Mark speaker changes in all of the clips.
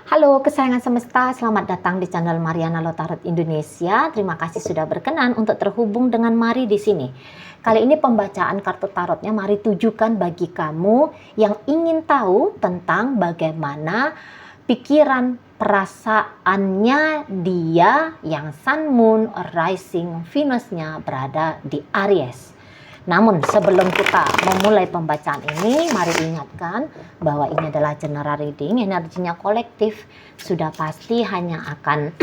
Speaker 1: Halo kesayangan semesta, selamat datang di channel Mariana Lotarot Indonesia. Terima kasih sudah berkenan untuk terhubung dengan Mari di sini. Kali ini pembacaan kartu tarotnya Mari tujukan bagi kamu yang ingin tahu tentang bagaimana pikiran perasaannya dia yang Sun, Moon, Rising, Venusnya berada di Aries. Namun sebelum kita memulai pembacaan ini, mari ingatkan bahwa ini adalah general reading, energinya kolektif, sudah pasti hanya akan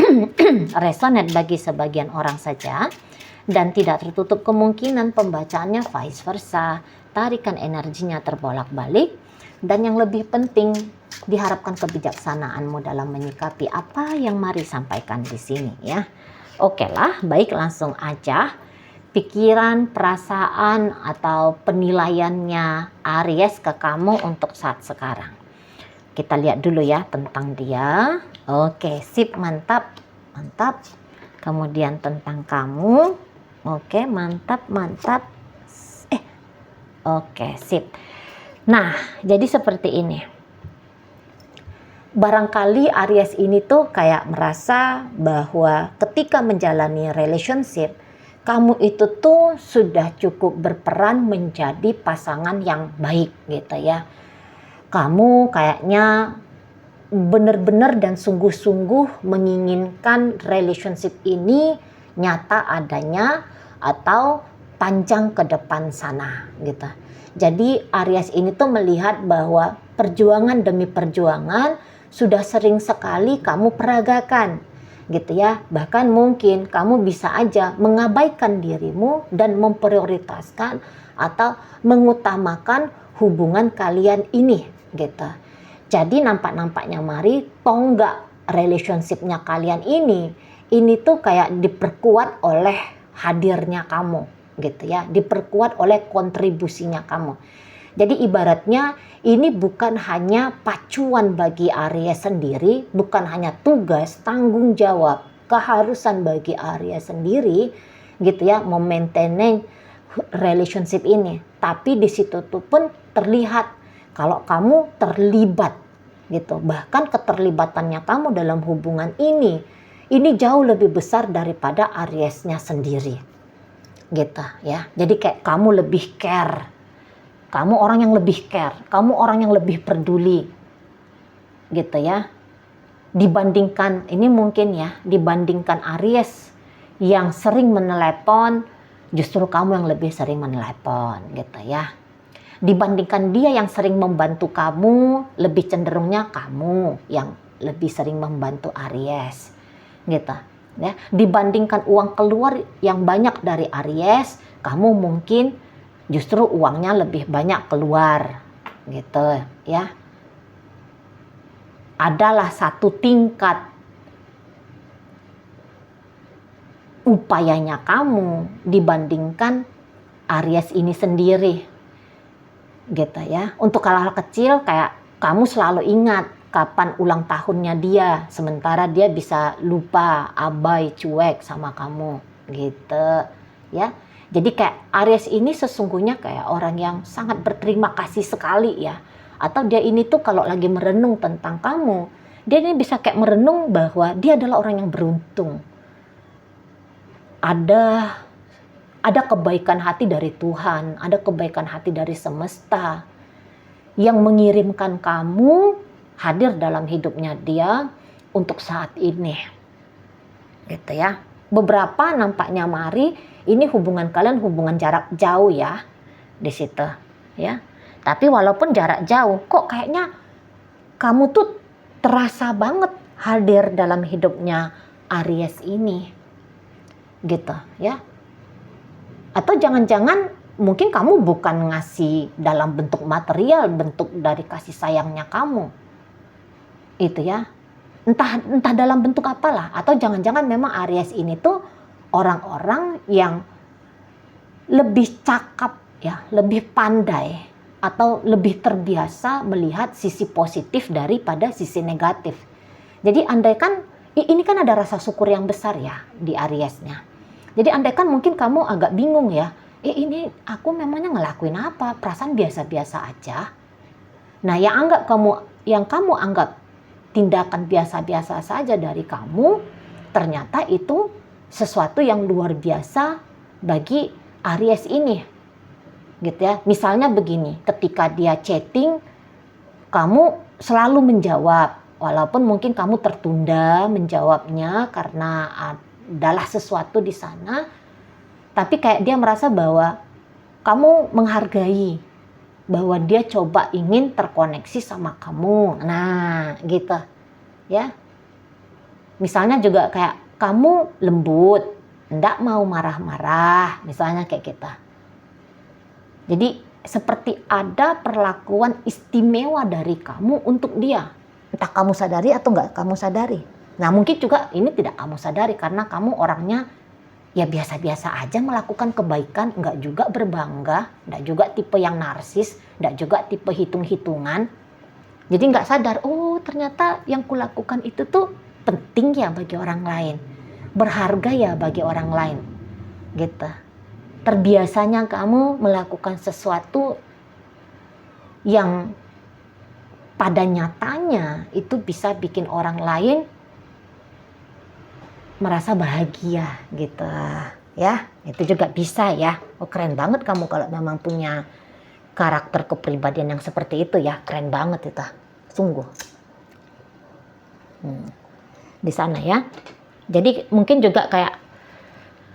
Speaker 1: resonate bagi sebagian orang saja, dan tidak tertutup kemungkinan pembacaannya vice versa, tarikan energinya terbolak-balik, dan yang lebih penting, diharapkan kebijaksanaanmu dalam menyikapi apa yang Mari sampaikan di sini ya. Oke lah, baik langsung aja. Pikiran, perasaan, atau penilaiannya Aries ke kamu untuk saat sekarang. Kita lihat dulu ya tentang dia. Oke, sip, mantap, mantap. Kemudian tentang kamu. Oke, mantap, mantap. Oke, sip. Nah, jadi seperti ini. Barangkali Aries ini tuh kayak merasa bahwa ketika menjalani relationship, kamu itu tuh sudah cukup berperan menjadi pasangan yang baik gitu ya. Kamu kayaknya benar-benar dan sungguh-sungguh menginginkan relationship ini nyata adanya atau panjang ke depan sana gitu. Jadi Aries ini tuh melihat bahwa perjuangan demi perjuangan sudah sering sekali kamu peragakan gitu ya. Bahkan mungkin kamu bisa aja mengabaikan dirimu dan memprioritaskan atau mengutamakan hubungan kalian ini gitu. Jadi nampak-nampaknya Mari tonggak relationshipnya kalian ini tuh kayak diperkuat oleh hadirnya kamu gitu ya, diperkuat oleh kontribusinya kamu. Jadi ibaratnya ini bukan hanya pacuan bagi Aries sendiri, bukan hanya tugas, tanggung jawab, keharusan bagi Aries sendiri gitu ya, memaintain relationship ini. Tapi di situ tuh pun terlihat kalau kamu terlibat gitu. Bahkan keterlibatannya kamu dalam hubungan ini jauh lebih besar daripada Ariesnya sendiri. Gitu ya. Jadi kayak kamu lebih care. Kamu orang yang lebih care, kamu orang yang lebih peduli, gitu ya. Dibandingkan, ini mungkin ya, dibandingkan Aries yang sering menelepon, justru kamu yang lebih sering menelepon, gitu ya. Dibandingkan dia yang sering membantu kamu, lebih cenderungnya kamu yang lebih sering membantu Aries, gitu ya. Dibandingkan uang keluar yang banyak dari Aries, kamu mungkin justru uangnya lebih banyak keluar gitu ya. Adalah satu tingkat upayanya kamu dibandingkan Aries ini sendiri gitu ya. Untuk hal-hal kecil kayak kamu selalu ingat kapan ulang tahunnya dia, sementara dia bisa lupa, abai, cuek sama kamu gitu ya. Jadi kayak Aries ini sesungguhnya kayak orang yang sangat berterima kasih sekali ya. Atau dia ini tuh kalau lagi merenung tentang kamu, dia ini bisa kayak merenung bahwa dia adalah orang yang beruntung. Ada kebaikan hati dari Tuhan, ada kebaikan hati dari semesta yang mengirimkan kamu hadir dalam hidupnya dia untuk saat ini. Gitu ya. Beberapa nampaknya Mari ini hubungan kalian hubungan jarak jauh ya di situ ya. Tapi walaupun jarak jauh, kok kayaknya kamu tuh terasa banget hadir dalam hidupnya Aries ini, gitu ya. Atau jangan-jangan mungkin kamu bukan ngasih dalam bentuk material, bentuk dari kasih sayangnya kamu, itu ya. Entah dalam bentuk apalah, atau jangan-jangan memang Aries ini tuh orang-orang yang lebih cakap ya, lebih pandai atau lebih terbiasa melihat sisi positif daripada sisi negatif. Jadi andaikan ini kan ada rasa syukur yang besar ya di Ariesnya. Jadi andaikan mungkin kamu agak bingung ya, ini aku memangnya ngelakuin apa? Perasaan biasa-biasa aja. Nah, yang kamu anggap tindakan biasa-biasa saja dari kamu, ternyata itu sesuatu yang luar biasa bagi Aries ini. Gitu ya. Misalnya begini, ketika dia chatting, kamu selalu menjawab, walaupun mungkin kamu tertunda menjawabnya karena adalah sesuatu di sana, tapi kayak dia merasa bahwa kamu menghargai, bahwa dia coba ingin terkoneksi sama kamu. Nah, gitu ya. Misalnya juga kayak kamu lembut, enggak mau marah-marah, misalnya kayak kita. Jadi seperti ada perlakuan istimewa dari kamu untuk dia. Entah kamu sadari atau enggak kamu sadari. Nah, mungkin juga ini tidak kamu sadari karena kamu orangnya ya biasa-biasa aja melakukan kebaikan, enggak juga berbangga, enggak juga tipe yang narsis, enggak juga tipe hitung-hitungan. Jadi enggak sadar, oh ternyata yang kulakukan itu tuh penting ya bagi orang lain, berharga ya bagi orang lain, gitu. Terbiasanya kamu melakukan sesuatu yang pada nyatanya itu bisa bikin orang lain merasa bahagia gitu ya. Itu juga bisa ya. Oh, keren banget kamu kalau memang punya karakter kepribadian yang seperti itu ya. Keren banget itu, sungguh. Di sana ya. Jadi mungkin juga kayak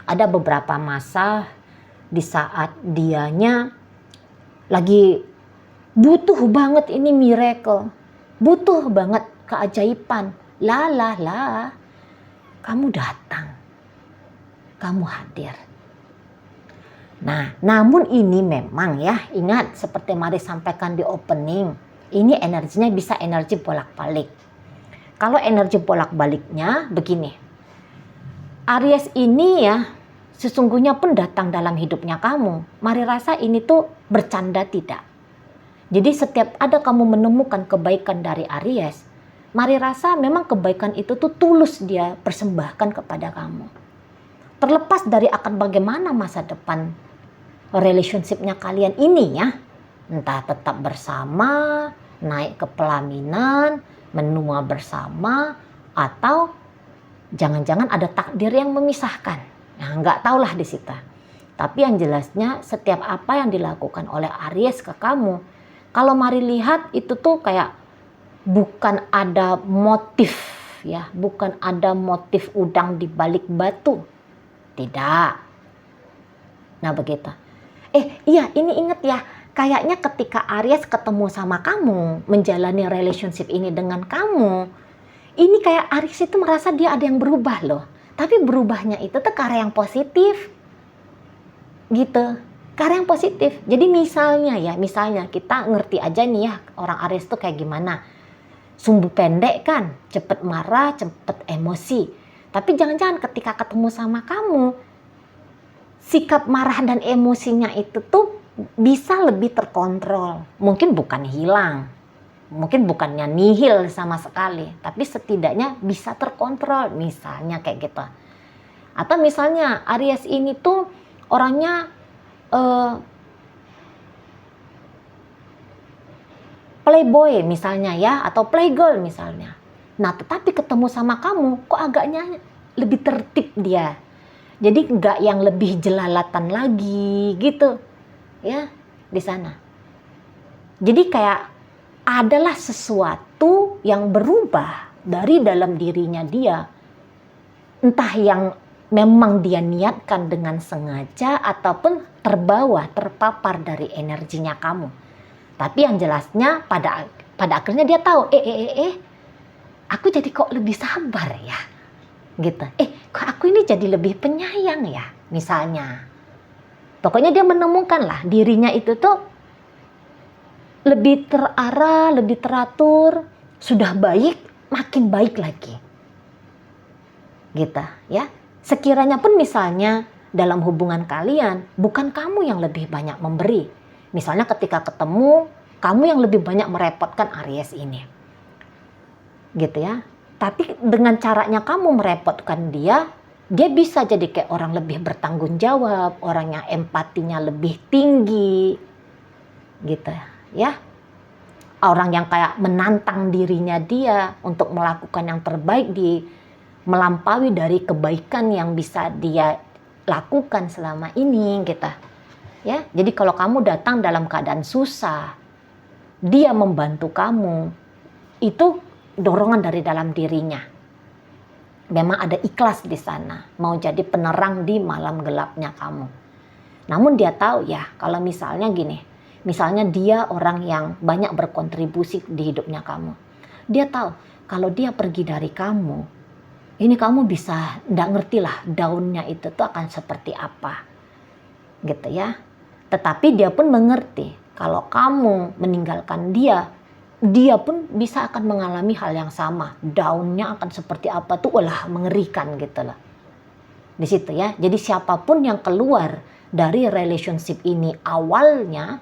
Speaker 1: ada beberapa masa di saat dianya lagi butuh banget ini miracle, butuh banget keajaiban. Lah, kamu datang, kamu hadir. Nah, namun ini memang ya, ingat seperti Mari sampaikan di opening, ini energinya bisa energi bolak-balik. Kalau energi bolak-baliknya begini, Aries ini ya sesungguhnya pun datang dalam hidupnya kamu. Mari rasa ini tuh bercanda tidak. Jadi setiap ada kamu menemukan kebaikan dari Aries, mari rasa memang kebaikan itu tuh tulus dia persembahkan kepada kamu. Terlepas dari akan bagaimana masa depan relationship-nya kalian ini ya. Entah tetap bersama, naik ke pelaminan, menua bersama, atau jangan-jangan ada takdir yang memisahkan. Nah, nggak tahulah di situ. Tapi yang jelasnya setiap apa yang dilakukan oleh Aries ke kamu, kalau mari lihat itu tuh kayak bukan ada motif ya, bukan ada motif udang di balik batu. Tidak. Nah, begitu. Iya, ini ingat ya, kayaknya ketika Aries ketemu sama kamu, menjalani relationship ini dengan kamu, ini kayak Aries itu merasa dia ada yang berubah loh. Tapi berubahnya itu tuh ke arah yang positif. Gitu. Ke arah yang positif. Jadi misalnya kita ngerti aja nih ya orang Aries tuh kayak gimana. Sumbu pendek kan, cepet marah, cepet emosi. Tapi jangan-jangan ketika ketemu sama kamu, sikap marah dan emosinya itu tuh bisa lebih terkontrol. Mungkin bukan hilang. Mungkin bukannya nihil sama sekali, tapi setidaknya bisa terkontrol, misalnya kayak gitu. Atau misalnya Aries ini tuh orangnya playboy misalnya ya, atau playgirl misalnya. Nah, tetapi ketemu sama kamu, kok agaknya lebih tertib dia. Jadi nggak yang lebih jelalatan lagi gitu, ya di sana. Jadi kayak adalah sesuatu yang berubah dari dalam dirinya dia. Entah yang memang dia niatkan dengan sengaja ataupun terbawa, terpapar dari energinya kamu. Tapi yang jelasnya pada akhirnya dia tahu, aku jadi kok lebih sabar ya. Gitu. Kok aku ini jadi lebih penyayang ya, misalnya. Pokoknya dia menemukan lah dirinya itu tuh lebih terarah, lebih teratur, sudah baik, makin baik lagi. Gitu ya. Sekiranya pun misalnya dalam hubungan kalian, bukan kamu yang lebih banyak memberi. Misalnya ketika ketemu, kamu yang lebih banyak merepotkan Aries ini. Gitu ya. Tapi dengan caranya kamu merepotkan dia bisa jadi kayak orang lebih bertanggung jawab, orang yang empatinya lebih tinggi. Gitu ya. orang yang kayak menantang dirinya dia untuk melakukan yang terbaik, melampaui dari kebaikan yang bisa dia lakukan selama ini gitu. Ya, jadi kalau kamu datang dalam keadaan susah, dia membantu kamu, itu dorongan dari dalam dirinya. Memang ada ikhlas di sana, mau jadi penerang di malam gelapnya kamu. Namun dia tahu ya, kalau misalnya gini, misalnya dia orang yang banyak berkontribusi di hidupnya kamu. Dia tahu kalau dia pergi dari kamu, ini kamu bisa nggak ngerti lah daunnya itu tuh akan seperti apa. Gitu ya. Tetapi dia pun mengerti kalau kamu meninggalkan dia, dia pun bisa akan mengalami hal yang sama. Daunnya akan seperti apa tuh, walah mengerikan gitu loh. Di situ ya. Jadi siapapun yang keluar dari relationship ini awalnya,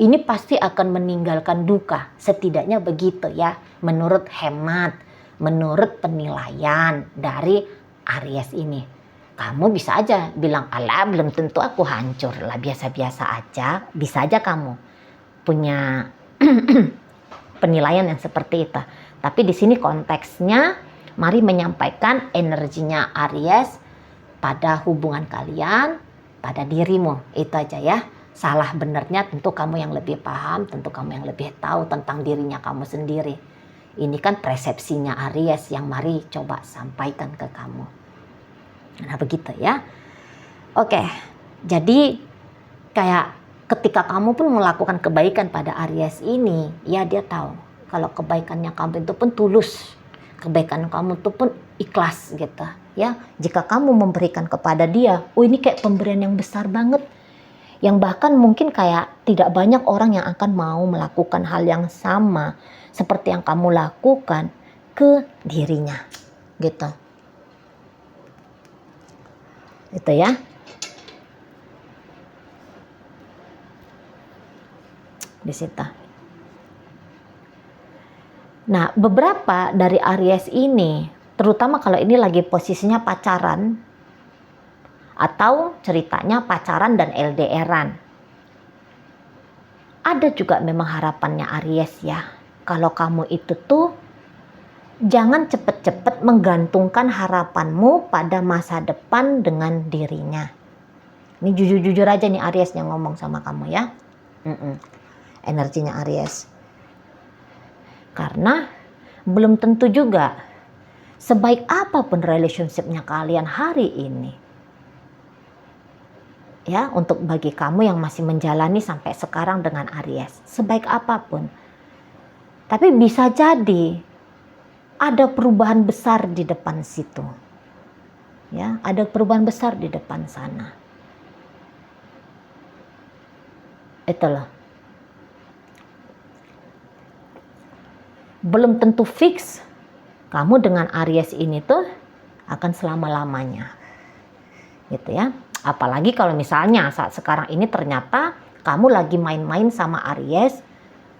Speaker 1: ini pasti akan meninggalkan duka. Setidaknya begitu ya. Menurut hemat, menurut penilaian dari Aries ini. Kamu bisa aja bilang, alah belum tentu aku hancur lah, biasa-biasa aja. Bisa aja kamu punya penilaian yang seperti itu. Tapi di sini konteksnya, mari menyampaikan energinya Aries pada hubungan kalian, pada dirimu. Itu aja ya. Salah benernya tentu kamu yang lebih paham, tentu kamu yang lebih tahu tentang dirinya kamu sendiri. Ini kan persepsinya Aries yang mari coba sampaikan ke kamu. Nah begitu ya. Oke, jadi kayak ketika kamu pun melakukan kebaikan pada Aries ini, ya dia tahu kalau kebaikannya kamu itu pun tulus. Kebaikan kamu itu pun ikhlas gitu ya. Jika kamu memberikan kepada dia, oh ini kayak pemberian yang besar banget. Yang bahkan mungkin kayak tidak banyak orang yang akan mau melakukan hal yang sama seperti yang kamu lakukan ke dirinya gitu. Itu ya. Di situ. Nah, beberapa dari Aries ini, terutama kalau ini lagi posisinya pacaran, atau ceritanya pacaran dan LDRan. Ada juga memang harapannya Aries ya. Kalau kamu itu tuh jangan cepet-cepet menggantungkan harapanmu pada masa depan dengan dirinya. Ini jujur-jujur aja nih Aries yang ngomong sama kamu ya. Energinya Aries. Karena belum tentu juga sebaik apapun relationship-nya kalian hari ini. Ya, untuk bagi kamu yang masih menjalani sampai sekarang dengan Aries, sebaik apapun. Tapi bisa jadi ada perubahan besar di depan situ. Ya, ada perubahan besar di depan sana. Itulah. Belum tentu fix kamu dengan Aries ini tuh akan selama-lamanya. Gitu ya. Apalagi kalau misalnya saat sekarang ini ternyata kamu lagi main-main sama Aries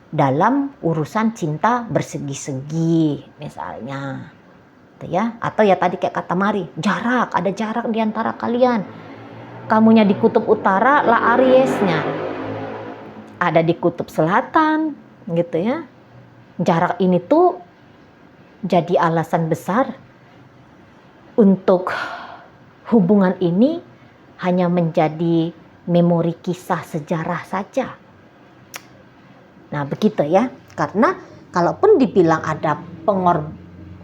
Speaker 1: dalam urusan cinta bersegi-segi misalnya. Gitu ya. Atau ya tadi kayak kata Mari, jarak, ada jarak di antara kalian. Kamunya di kutub utara, lah Ariesnya ada di kutub selatan, gitu ya. Jarak ini tuh jadi alasan besar untuk hubungan ini hanya menjadi memori kisah sejarah saja. Nah begitu ya, karena kalaupun dibilang ada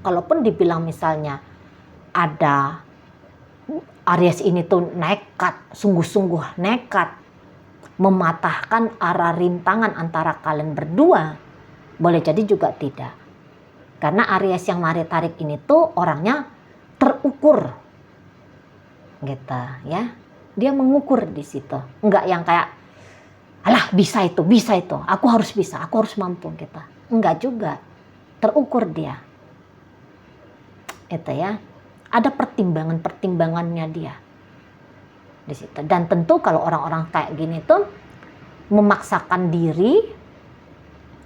Speaker 1: kalaupun dibilang misalnya ada Aries ini tuh nekat, sungguh-sungguh nekat mematahkan arah rintangan antara kalian berdua, boleh jadi juga tidak. Karena Aries yang Mari tarik ini tuh orangnya terukur, gitu ya. Dia mengukur di situ, enggak yang kayak, alah bisa itu, aku harus bisa, aku harus mampu gitu. Enggak juga, terukur dia. Itu ya, ada pertimbangannya dia di situ. Dan tentu kalau orang-orang kayak gini tuh memaksakan diri,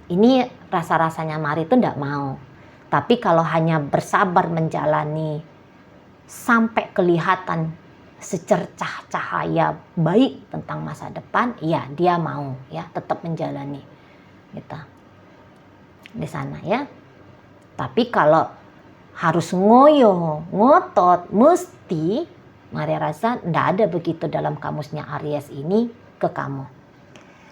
Speaker 1: ini rasa-rasanya Mari tuh enggak mau. Tapi kalau hanya bersabar menjalani sampai kelihatan secercah cahaya baik tentang masa depan, ya dia mau ya tetap menjalani gitu. di sana ya. Tapi kalau harus ngoyo, ngotot, mesti, Maria rasa ndak ada begitu dalam kamusnya Aries ini ke kamu.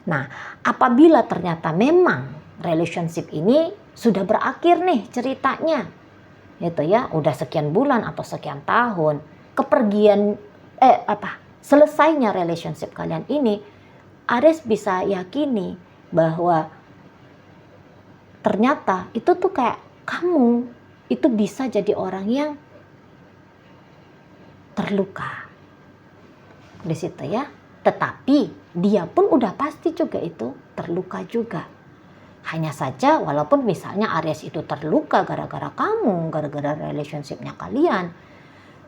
Speaker 1: Nah, apabila ternyata memang relationship ini sudah berakhir nih ceritanya, gitu ya, udah sekian bulan atau sekian tahun, selesainya relationship kalian ini, Aries bisa yakini bahwa ternyata itu tuh kayak kamu itu bisa jadi orang yang terluka di situ ya. Tetapi dia pun udah pasti juga itu terluka juga. Hanya saja walaupun misalnya Aries itu terluka gara-gara kamu, gara-gara relationshipnya kalian,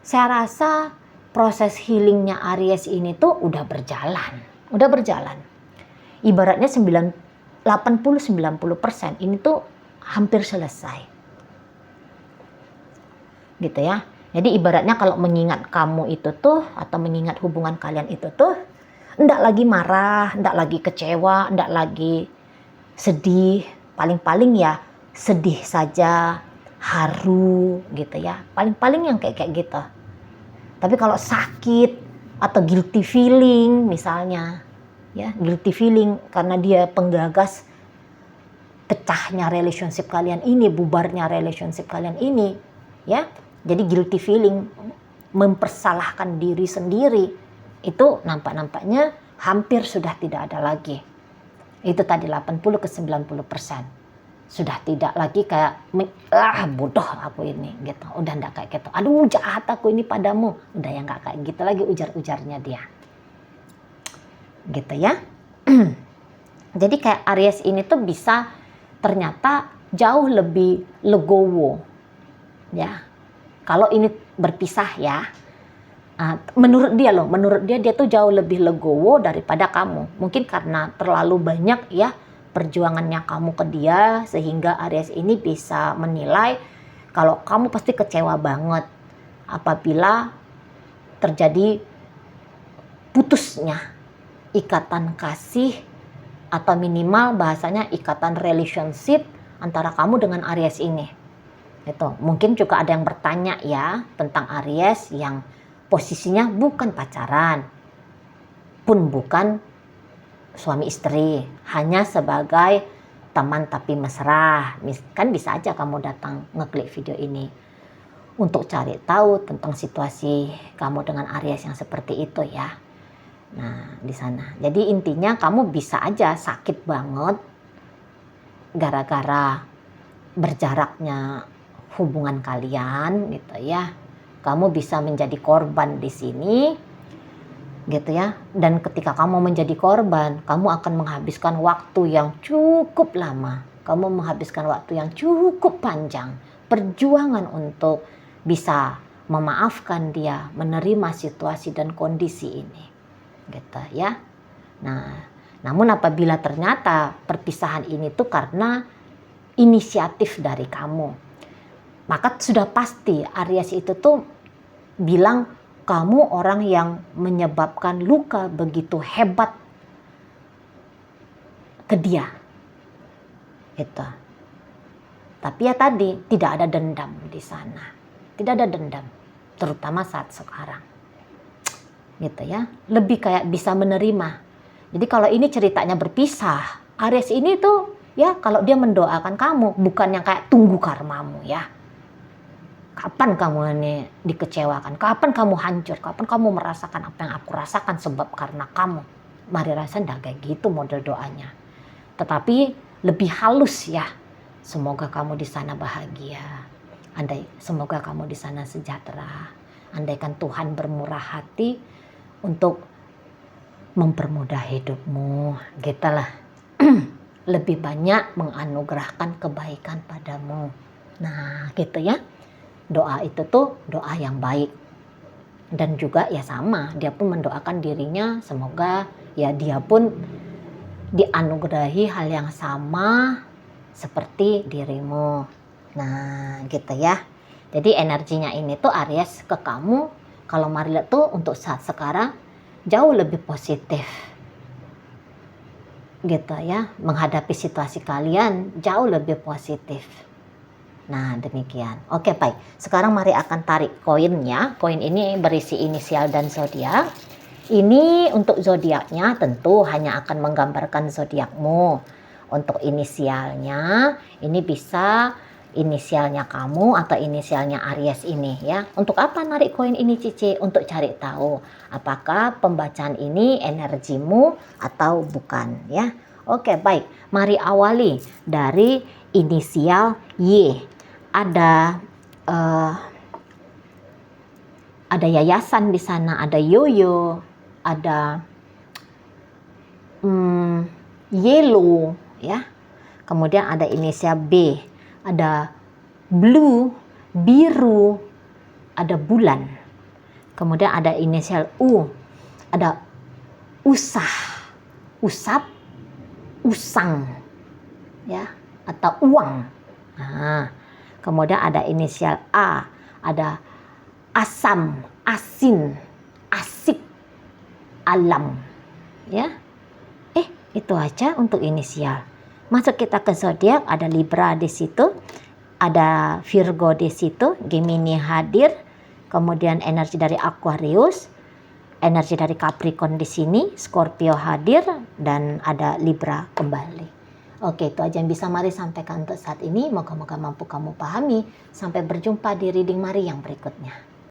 Speaker 1: saya rasa proses healingnya Aries ini tuh udah berjalan. Ibaratnya 80-90% ini tuh hampir selesai. Gitu ya. Jadi ibaratnya kalau mengingat kamu itu tuh, atau mengingat hubungan kalian itu tuh, ndak lagi marah, ndak lagi kecewa, ndak lagi sedih, paling-paling ya sedih saja, haru gitu ya, paling-paling yang kayak gitu. Tapi kalau sakit atau guilty feeling misalnya, ya guilty feeling karena dia penggagas pecahnya relationship kalian ini, bubarnya relationship kalian ini, ya. Jadi guilty feeling, mempersalahkan diri sendiri, itu nampaknya hampir sudah tidak ada lagi. Itu tadi 80-90%. Sudah tidak lagi kayak bodoh aku ini gitu. Udah enggak kayak gitu. Aduh jahat aku ini padamu. Udah ya enggak kayak gitu lagi ujar-ujarnya dia. Gitu ya. Jadi kayak Aries ini tuh bisa ternyata jauh lebih legowo. Ya. Kalau ini berpisah ya. Menurut dia tuh jauh lebih legowo daripada kamu. Mungkin karena terlalu banyak ya perjuangannya kamu ke dia, sehingga Aries ini bisa menilai kalau kamu pasti kecewa banget apabila terjadi putusnya ikatan kasih atau minimal bahasanya ikatan relationship antara kamu dengan Aries ini. Itu mungkin juga ada yang bertanya ya tentang Aries yang posisinya bukan pacaran, pun bukan suami istri, hanya sebagai teman tapi mesra. Kan bisa aja kamu datang ngeklik video ini untuk cari tahu tentang situasi kamu dengan Aries yang seperti itu ya. Nah, di sana. Jadi intinya kamu bisa aja sakit banget gara-gara berjaraknya hubungan kalian gitu ya. Kamu bisa menjadi korban di sini gitu ya. Dan ketika kamu menjadi korban, kamu akan menghabiskan waktu yang cukup lama. Kamu menghabiskan waktu yang cukup panjang. Perjuangan untuk bisa memaafkan dia, menerima situasi dan kondisi ini. Gitu ya. Nah, namun apabila ternyata perpisahan ini tuh karena inisiatif dari kamu, maka sudah pasti Aries itu tuh bilang kamu orang yang menyebabkan luka begitu hebat ke dia. Gitu. Tapi ya tadi tidak ada dendam di sana. Tidak ada dendam, terutama saat sekarang. Gitu ya. Lebih kayak bisa menerima. Jadi kalau ini ceritanya berpisah, Aries ini tuh ya kalau dia mendoakan kamu bukan yang kayak tunggu karmamu ya. Kapan kamu ini dikecewakan? Kapan kamu hancur? Kapan kamu merasakan apa yang aku rasakan sebab karena kamu? Mari rasa enggak kayak gitu model doanya. Tetapi lebih halus ya. Semoga kamu di sana bahagia. Semoga kamu di sana sejahtera. Andaikan Tuhan bermurah hati untuk mempermudah hidupmu. Gitulah. Lebih banyak menganugerahkan kebaikan padamu. Nah, gitu ya. Doa itu tuh doa yang baik. Dan juga ya sama, dia pun mendoakan dirinya semoga ya dia pun dianugerahi hal yang sama seperti dirimu. Nah, gitu ya. Jadi energinya ini tuh Aries ke kamu, kalau mari lihat tuh untuk saat sekarang jauh lebih positif. gitu ya, menghadapi situasi kalian jauh lebih positif. Nah, demikian. Oke, baik. Sekarang mari akan tarik koinnya. Koin ini berisi inisial dan zodiak. Ini untuk zodiaknya tentu hanya akan menggambarkan zodiakmu. Untuk inisialnya, ini bisa inisialnya kamu atau inisialnya Aries ini ya. Untuk apa narik koin ini Cici? Untuk cari tahu apakah pembacaan ini energimu atau bukan ya. Oke, baik. Mari awali dari inisial Y. Ada yayasan di sana, ada yoyo, ada yellow ya. Kemudian ada inisial B, ada blue, biru, ada bulan. Kemudian ada inisial U, ada usah, usap, usang ya, atau uang. Nah, kemudian ada inisial A, ada asam, asin, asik, alam ya. Itu aja untuk inisial. Masuk kita ke zodiak, ada Libra di situ, ada Virgo di situ, Gemini hadir, kemudian energi dari Aquarius, energi dari Capricorn di sini, Scorpio hadir, dan ada Libra kembali. Oke, itu aja yang bisa Mari sampaikan untuk saat ini. Moga-moga mampu kamu pahami. Sampai berjumpa di reading Mari yang berikutnya.